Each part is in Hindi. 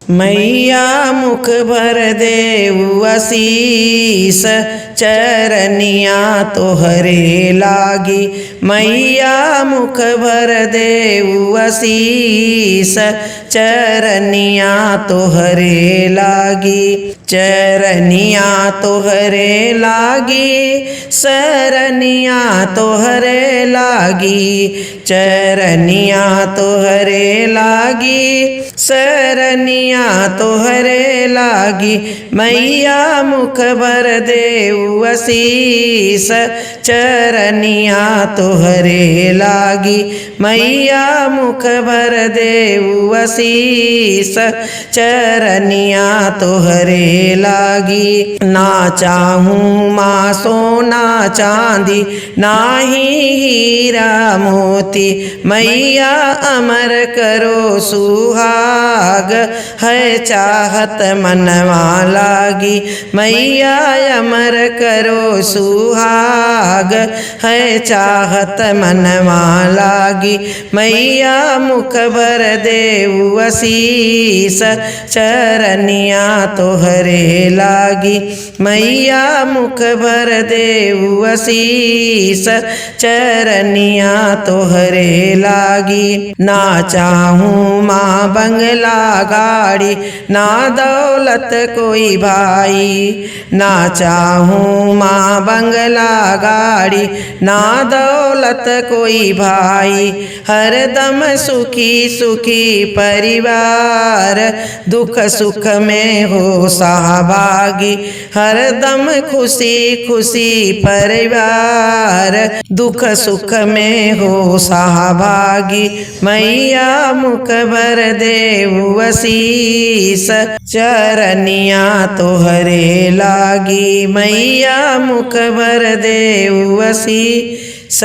मैया मुख भर देऊ असीस, चरनिया तोहरे लागी। मैया मुख भर देऊ असीस, चरनिया तोहरे लागी। चरनिया तोहरे लागी, सरनिया तोहरे लागी। चरनिया तोहरे लागी, सरनिया तोहरे लागी। मैया मुख भर देऊ असीस, चरनिया तोहरे लागी। मैया मुख भर देऊ असीस, चरनिया तोहरे लागी। ना चाहूँ माँ सोना चांदी, नाही हीरा मोती। मैया अमर करो सुहाग, है चाहत मनवा लागी। मैया अमर करो सुहाग, है चाहत मनवा लागी। मैया मुख भर देऊ असीस, चरनिया तोहरे लागी। मैया मुख भर देऊ असीस, चरनिया तोहरे लागी। ना चाहूँ माँ बंगला गाड़ी, ना दौलत कोई भाई। ना चाहूँ माँ बंगला गाड़ी, ना दौलत कोई भाई। हरदम सुखी सुखी परिवार, दुख सुख में हो सहभागी। हरदम खुशी खुशी परिवार, दुख सुख में हो सहभागी। मैया मुख भर देऊ असीस, चरनिया तोहरे लागी। मैया मुख भर देऊ असीस,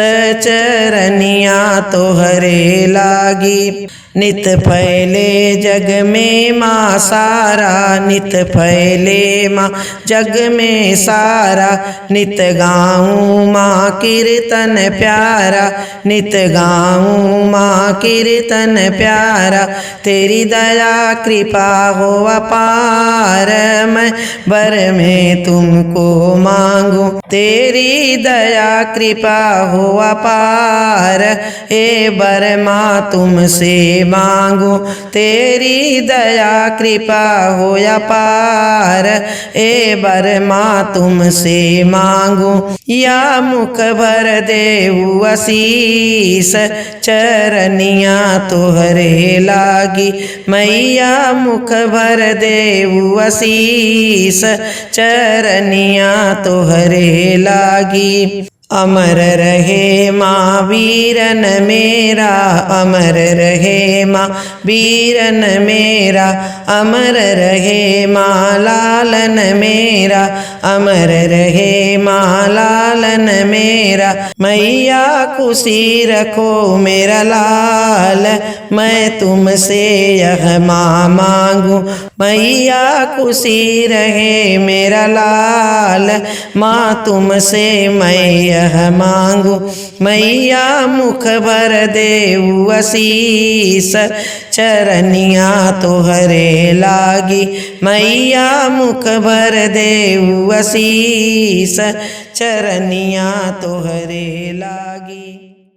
चरनिया तोहरे लागी। नित फैले जग में माँ सारा, नित फैले माँ जग में सारा। नित गाऊँ माँ कीर्तन प्यारा, नित गाऊँ माँ कीर्तन प्यारा। तेरी दया कृपा हो अपार, मैं बर में तुमको मांगू। तेरी दया कृपा हो अपार, हे बर माँ तुमसे मांगू। तेरी दया कृपा हो अपार, ए बर माँ तुमसे मांगू। या मुख भर देऊ असीस, चरनिया तोहरे लागी। मैया मुख भर देऊ असीस, चरनिया तोहरे लागी। अमर रहे माँ वीरन मेरा, अमर रहे माँ वीरन मेरा। अमर रहे माँ लालन मेरा, अमर रहे माँ लालन मेरा। मैया खुशी रखो मेरा लाल, मैं तुमसे यह माँ मांगू। मैया खुशी रहे मेरा लाल, माँ तुमसे मैं यह मांगू। मैया मुख भर देऊ असीस, चरनिया तोहरे लागी। मैया मुख भर देऊ असीस, चरनिया तोहरे लागी।